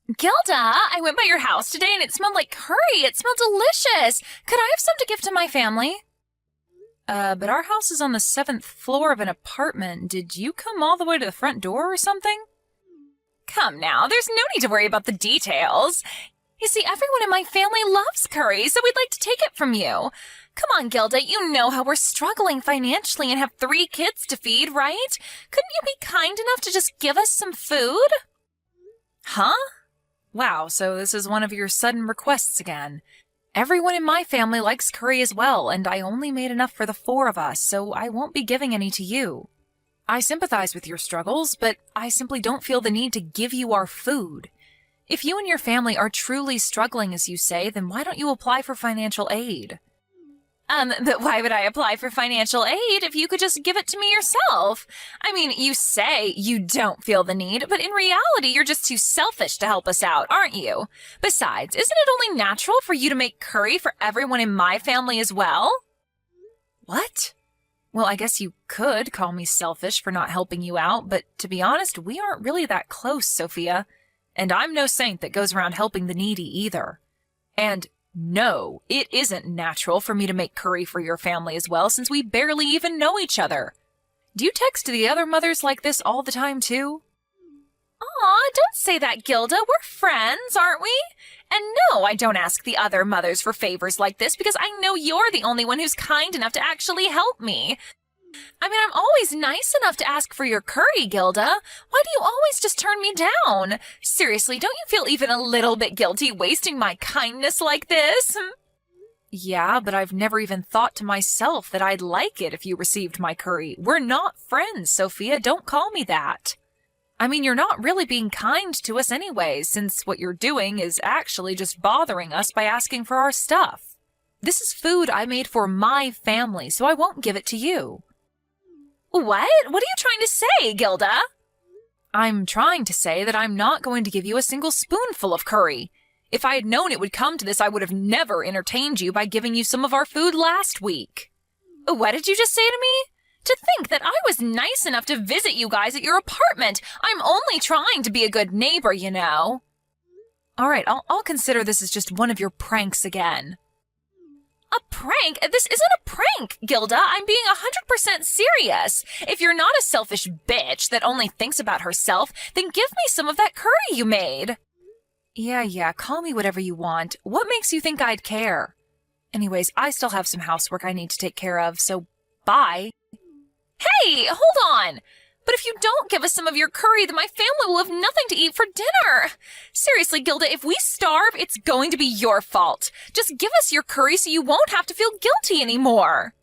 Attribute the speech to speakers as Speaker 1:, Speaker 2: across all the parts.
Speaker 1: Gilda, I went by your house today and it smelled like curry. It smelled delicious. Could I have some to give to my family? But our house is on the 7th floor of an apartment. Did you come all the way to the front door or something? Come now, there's no need to worry about the details. You see, everyone in my family loves curry, so we'd like to take it from you. Come on, Gilda, you know how we're struggling financially and have 3 kids to feed, right? Couldn't you be kind enough to just give us some food? Huh? Wow, so this is one of your sudden requests again. Everyone in my family likes curry as well, and I only made enough for the 4 of us, so I won't be giving any to you. I sympathize with your struggles, but I simply don't feel the need to give you our food. If you and your family are truly struggling, as you say, then why don't you apply for financial aid? But why would I apply for financial aid if you could just give it to me yourself? I mean, you say you don't feel the need, but in reality, you're just too selfish to help us out, aren't you? Besides, isn't it only natural for you to make curry for everyone in my family as well? What? Well, I guess you could call me selfish for not helping you out, but to be honest, we aren't really that close, Sophia. And I'm no saint that goes around helping the needy either. And no, it isn't natural for me to make curry for your family as well, since we barely even know each other. Do you text the other mothers like this all the time, too? Aw, don't say that, Gilda. We're friends, aren't we? And no, I don't ask the other mothers for favors like this because I know you're the only one who's kind enough to actually help me. I mean, I'm always nice enough to ask for your curry, Gilda. Why do you always just turn me down? Seriously, don't you feel even a little bit guilty wasting my kindness like this? Yeah, but I've never even thought to myself that I'd like it if you received my curry. We're not friends, Sophia. Don't call me that. I mean, you're not really being kind to us anyway, since what you're doing is actually just bothering us by asking for our stuff. This is food I made for my family, so I won't give it to you. What? What are you trying to say, Gilda? I'm trying to say that I'm not going to give you a single spoonful of curry. If I had known it would come to this, I would have never entertained you by giving you some of our food last week. What did you just say to me? To think that I was nice enough to visit you guys at your apartment. I'm only trying to be a good neighbor, you know. All right, I'll consider this as just one of your pranks again. A prank? This isn't a prank, Gilda. I'm being 100% serious. If you're not a selfish bitch that only thinks about herself, then give me some of that curry you made. Yeah, call me whatever you want. What makes you think I'd care? Anyways, I still have some housework I need to take care of, so bye. Hey, hold on! But if you don't give us some of your curry, then my family will have nothing to eat for dinner. Seriously, Gilda, if we starve, it's going to be your fault. Just give us your curry so you won't have to feel guilty anymore.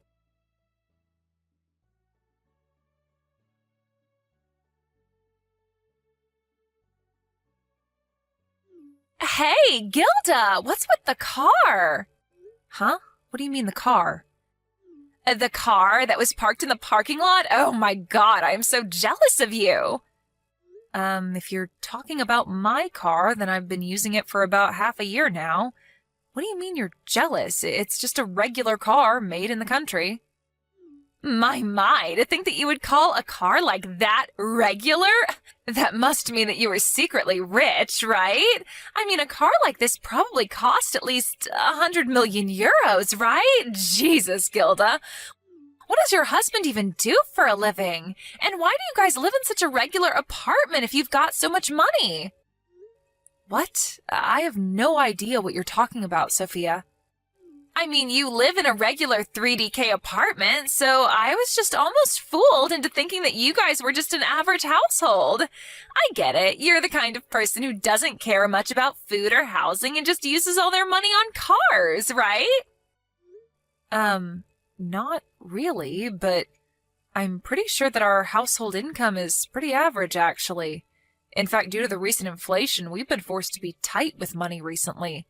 Speaker 1: Hey, Gilda, what's with the car? Huh? What do you mean the car? The car that was parked in the parking lot? Oh my god, I am so jealous of you. If you're talking about my car, then I've been using it for about half a year now. What do you mean you're jealous? It's just a regular car made in the country. My, to think that you would call a car like that regular? That must mean that you were secretly rich, right? I mean, a car like this probably cost at least 100 million euros, right? Jesus, Gilda. What does your husband even do for a living? And why do you guys live in such a regular apartment if you've got so much money? What? I have no idea what you're talking about, Sophia. I mean, you live in a regular 3DK apartment, so I was just almost fooled into thinking that you guys were just an average household. I get it. You're the kind of person who doesn't care much about food or housing and just uses all their money on cars, right? Not really, but I'm pretty sure that our household income is pretty average, actually. In fact, due to the recent inflation, we've been forced to be tight with money recently.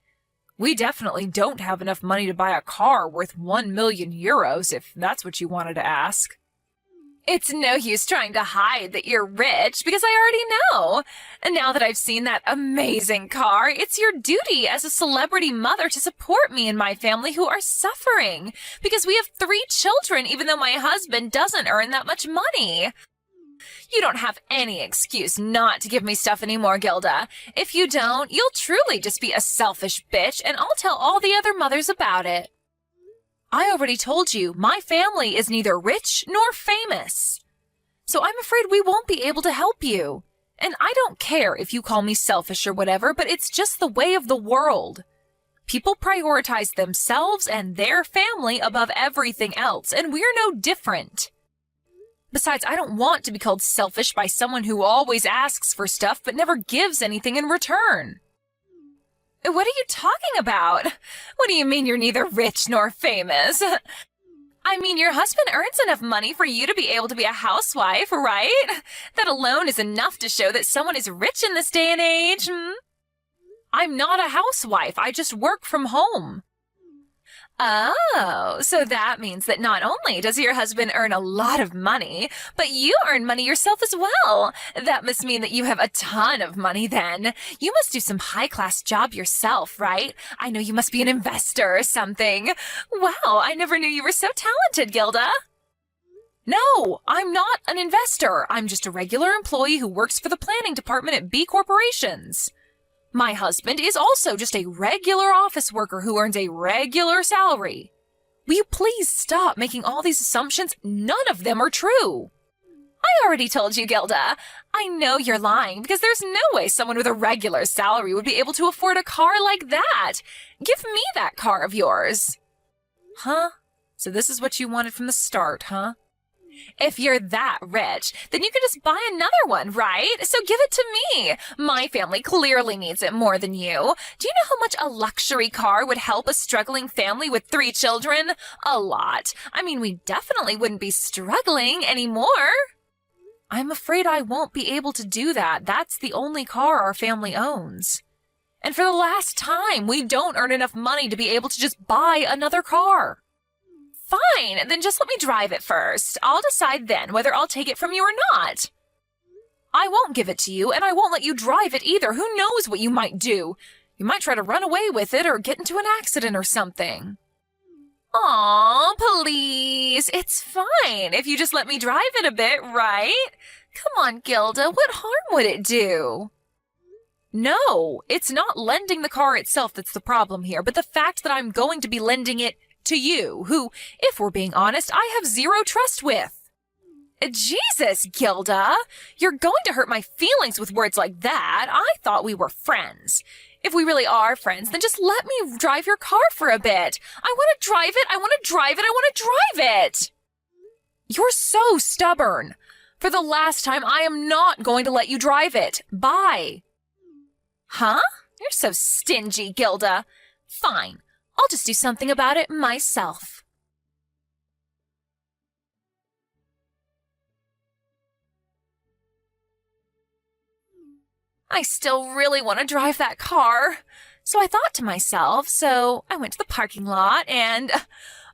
Speaker 1: We definitely don't have enough money to buy a car worth 1 million euros, if that's what you wanted to ask. It's no use trying to hide that you're rich, because I already know. And now that I've seen that amazing car, it's your duty as a celebrity mother to support me and my family who are suffering, because we have 3 children, even though my husband doesn't earn that much money. You don't have any excuse not to give me stuff anymore, Gilda. If you don't, you'll truly just be a selfish bitch, and I'll tell all the other mothers about it. I already told you, my family is neither rich nor famous. So I'm afraid we won't be able to help you. And I don't care if you call me selfish or whatever, but it's just the way of the world. People prioritize themselves and their family above everything else, and we're no different. Besides, I don't want to be called selfish by someone who always asks for stuff but never gives anything in return. What are you talking about? What do you mean you're neither rich nor famous? I mean, your husband earns enough money for you to be able to be a housewife, right? That alone is enough to show that someone is rich in this day and age. I'm not a housewife. I just work from home. Oh, so that means that not only does your husband earn a lot of money, but you earn money yourself as well. That must mean that you have a ton of money then. You must do some high-class job yourself, right? I know you must be an investor or something. Wow, I never knew you were so talented, Gilda. No, I'm not an investor. I'm just a regular employee who works for the planning department at B Corporations. My husband is also just a regular office worker who earns a regular salary. Will you please stop making all these assumptions? None of them are true. I already told you, Gilda. I know you're lying because there's no way someone with a regular salary would be able to afford a car like that. Give me that car of yours. Huh? So this is what you wanted from the start, huh? If you're that rich, then you could just buy another one, right? So give it to me. My family clearly needs it more than you. Do you know how much a luxury car would help a struggling family with 3 children? A lot. I mean, we definitely wouldn't be struggling anymore. I'm afraid I won't be able to do that. That's the only car our family owns. And for the last time, we don't earn enough money to be able to just buy another car. Fine, then just let me drive it first. I'll decide then whether I'll take it from you or not. I won't give it to you, and I won't let you drive it either. Who knows what you might do? You might try to run away with it or get into an accident or something. Aw, please. It's fine if you just let me drive it a bit, right? Come on, Gilda, what harm would it do? No, it's not lending the car itself that's the problem here, but the fact that I'm going to be lending it to you, who, if we're being honest, I have zero trust with. Jesus, Gilda, you're going to hurt my feelings with words like that. I thought we were friends. If we really are friends, then just let me drive your car for a bit. I want to drive it, I want to drive it, I want to drive it. You're so stubborn. For the last time, I am not going to let you drive it. Bye. Huh? You're so stingy, Gilda. Fine. I'll just do something about it myself. I still really want to drive that car. So I thought to myself, so I went to the parking lot and,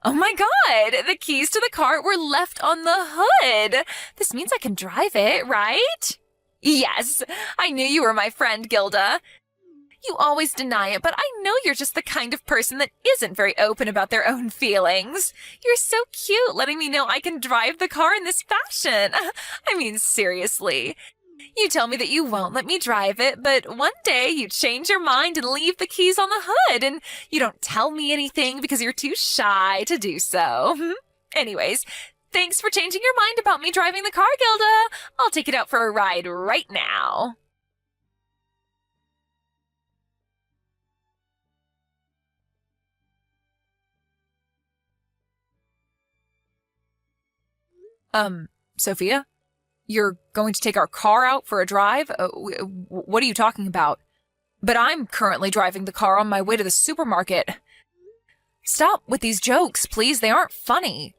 Speaker 1: oh my God, the keys to the car were left on the hood. This means I can drive it, right? Yes, I knew you were my friend, Gilda. You always deny it, but I know you're just the kind of person that isn't very open about their own feelings. You're so cute letting me know I can drive the car in this fashion. I mean, seriously. You tell me that you won't let me drive it, but one day you change your mind and leave the keys on the hood, and you don't tell me anything because you're too shy to do so. Anyways, thanks for changing your mind about me driving the car, Gilda. I'll take it out for a ride right now. Sophia? You're going to take our car out for a drive? What are you talking about? But I'm currently driving the car on my way to the supermarket. Stop with these jokes, please. They aren't funny.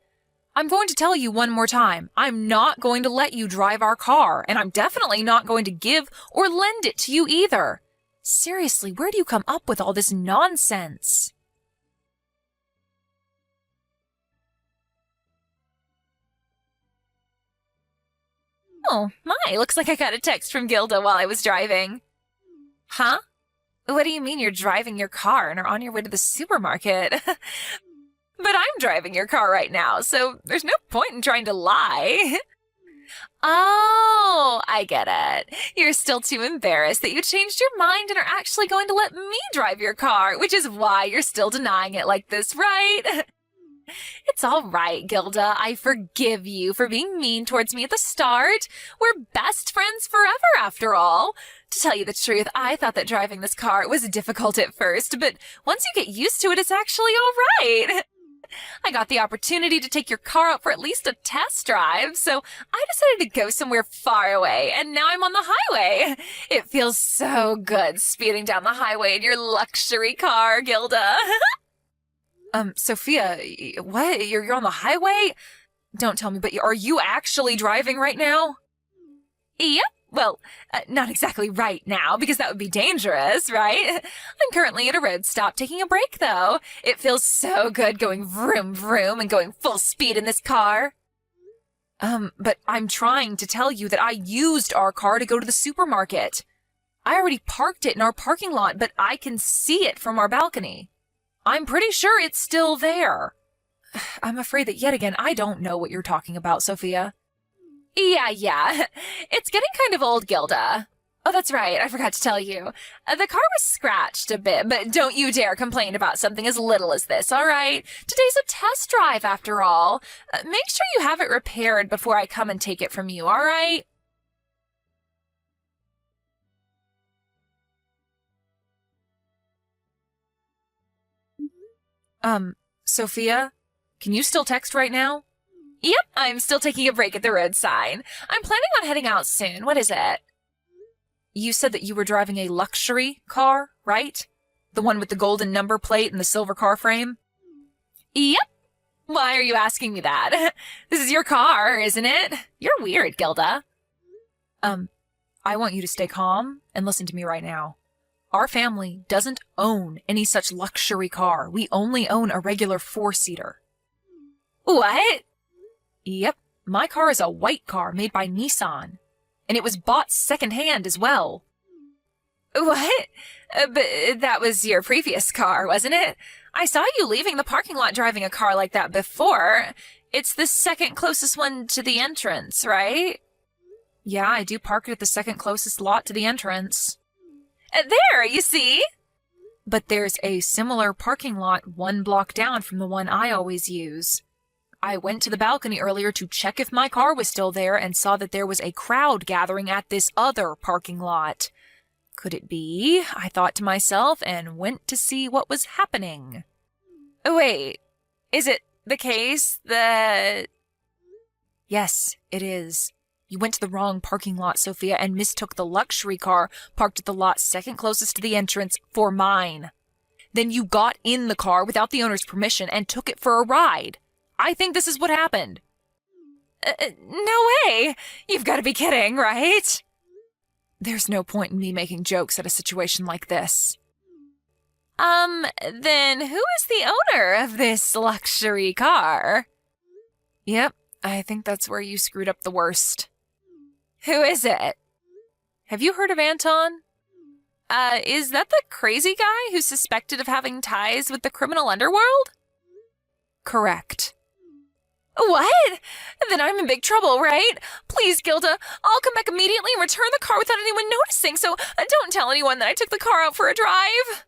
Speaker 1: I'm going to tell you one more time. I'm not going to let you drive our car, and I'm definitely not going to give or lend it to you either. Seriously, where do you come up with all this nonsense? Oh, my, looks like I got a text from Gilda while I was driving. Huh? What do you mean you're driving your car and are on your way to the supermarket? But I'm driving your car right now, so there's no point in trying to lie. Oh, I get it. You're still too embarrassed that you changed your mind and are actually going to let me drive your car, which is why you're still denying it like this, right? It's all right, Gilda. I forgive you for being mean towards me at the start. We're best friends forever, after all. To tell you the truth, I thought that driving this car was difficult at first, but once you get used to it, it's actually all right. I got the opportunity to take your car out for at least a test drive, so I decided to go somewhere far away, and now I'm on the highway. It feels so good speeding down the highway in your luxury car, Gilda. Sophia, what? You're on the highway? Don't tell me, but are you actually driving right now? Yep. Well, not exactly right now, because that would be dangerous, right? I'm currently at a road stop taking a break, though. It feels so good going vroom vroom and going full speed in this car. But I'm trying to tell you that I used our car to go to the supermarket. I already parked it in our parking lot, but I can see it from our balcony. I'm pretty sure it's still there. I'm afraid that yet again I don't know what you're talking about, Sophia. Yeah. It's getting kind of old, Gilda. Oh, that's right. I forgot to tell you. The car was scratched a bit, but don't you dare complain about something as little as this, all right? Today's a test drive, after all. Make sure you have it repaired before I come and take it from you, all right? Sophia, can you still text right now? Yep, I'm still taking a break at the road sign. I'm planning on heading out soon. What is it? You said that you were driving a luxury car, right? The one with the golden number plate and the silver car frame? Yep. Why are you asking me that? This is your car, isn't it? You're weird, Gilda. I want you to stay calm and listen to me right now. Our family doesn't own any such luxury car. We only own a regular 4-seater. What? Yep, my car is a white car made by Nissan, and it was bought secondhand as well. What? But that was your previous car, wasn't it? I saw you leaving the parking lot driving a car like that before. It's the second closest one to the entrance, right? Yeah, I do park it at the second closest lot to the entrance. There, you see? But there's a similar parking lot 1 block down from the one I always use. I went to the balcony earlier to check if my car was still there and saw that there was a crowd gathering at this other parking lot. Could it be? I thought to myself and went to see what was happening. Wait, is it the case that... Yes, it is. You went to the wrong parking lot, Sophia, and mistook the luxury car parked at the lot second closest to the entrance for mine. Then you got in the car without the owner's permission and took it for a ride. I think this is what happened. No way! You've got to be kidding, right? There's no point in me making jokes at a situation like this. Then who is the owner of this luxury car? Yep, I think that's where you screwed up the worst. Who is it? Have you heard of Anton? Is that the crazy guy who's suspected of having ties with the criminal underworld? Correct. What? Then I'm in big trouble, right? Please, Gilda, I'll come back immediately and return the car without anyone noticing, so don't tell anyone that I took the car out for a drive.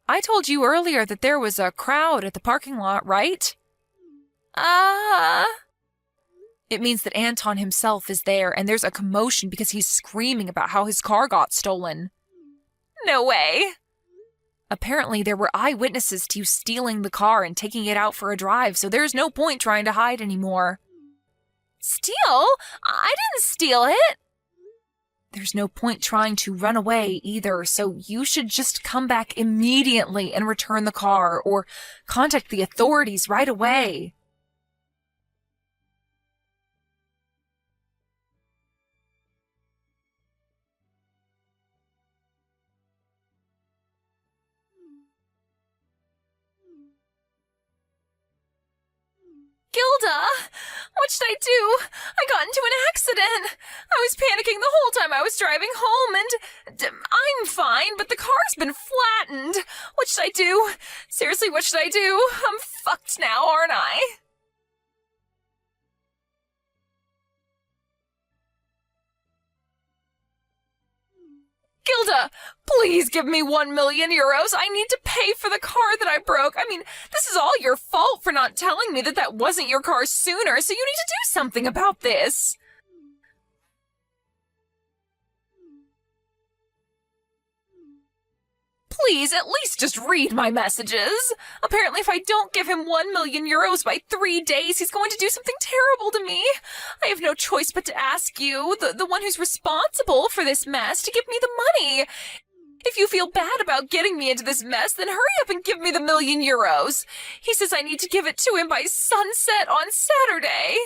Speaker 1: I told you earlier that there was a crowd at the parking lot, right? It means that Anton himself is there, and there's a commotion because he's screaming about how his car got stolen. No way. Apparently, there were eyewitnesses to you stealing the car and taking it out for a drive, so there's no point trying to hide anymore. Steal? I didn't steal it. There's no point trying to run away either, so you should just come back immediately and return the car, or contact the authorities right away. Gilda! What should I do? I got into an accident. I was panicking the whole time I was driving home, and I'm fine, but the car's been flattened. What should I do? Seriously, what should I do? I'm fucked now, aren't I? Gilda, please give me 1,000,000 euros. I need to pay for the car that I broke. I mean, this is all your fault for not telling me that that wasn't your car sooner, so you need to do something about this. Please, at least just read my messages. Apparently, if I don't give him 1,000,000 euros by 3 days, he's going to do something terrible to me. I have no choice but to ask you, the one who's responsible for this mess, to give me the money. If you feel bad about getting me into this mess, then hurry up and give me the 1,000,000 euros. He says I need to give it to him by sunset on Saturday.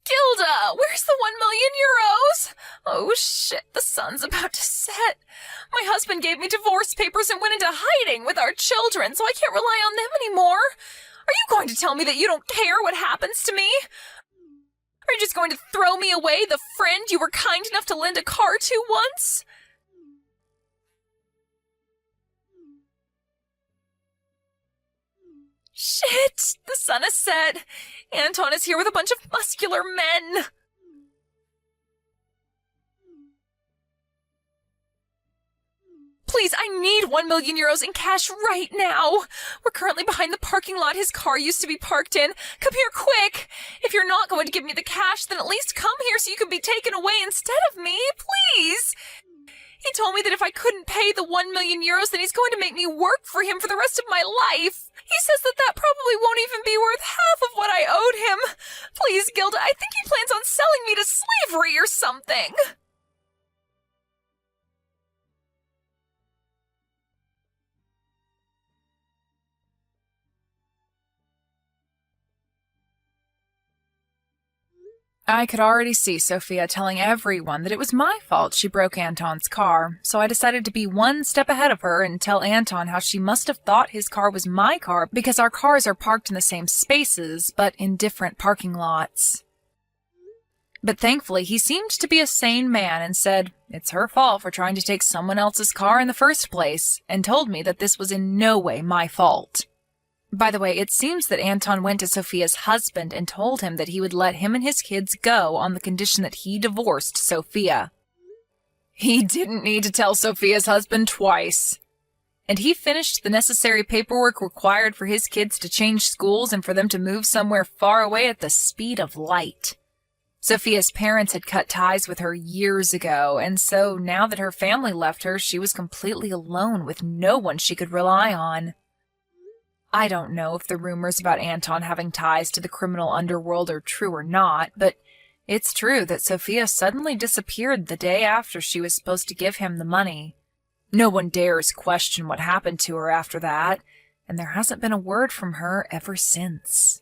Speaker 1: Gilda, where's the 1,000,000 euros? Oh shit, the sun's about to set. My husband gave me divorce papers and went into hiding with our children, so I can't rely on them anymore. Are you going to tell me that you don't care what happens to me? Are you just going to throw me away, the friend you were kind enough to lend a car to once? Shit! The sun has set. Anton is here with a bunch of muscular men. Please, I need 1,000,000 euros in cash right now. We're currently behind the parking lot his car used to be parked in. Come here quick. If you're not going to give me the cash, then at least come here so you can be taken away instead of me, please. He told me that if I couldn't pay the 1,000,000 euros, then he's going to make me work for him for the rest of my life. He says that that probably won't even be worth half of what I owed him. Please, Gilda, I think he plans on selling me to slavery or something. I could already see Sophia telling everyone that it was my fault she broke Anton's car, so I decided to be one step ahead of her and tell Anton how she must have thought his car was my car because our cars are parked in the same spaces, but in different parking lots. But thankfully, he seemed to be a sane man and said it's her fault for trying to take someone else's car in the first place, and told me that this was in no way my fault. By the way, it seems that Anton went to Sophia's husband and told him that he would let him and his kids go on the condition that he divorced Sophia. He didn't need to tell Sophia's husband twice. And he finished the necessary paperwork required for his kids to change schools and for them to move somewhere far away at the speed of light. Sophia's parents had cut ties with her years ago, and so now that her family left her, she was completely alone with no one she could rely on. I don't know if the rumors about Anton having ties to the criminal underworld are true or not, but it's true that Sophia suddenly disappeared the day after she was supposed to give him the money. No one dares question what happened to her after that, and there hasn't been a word from her ever since.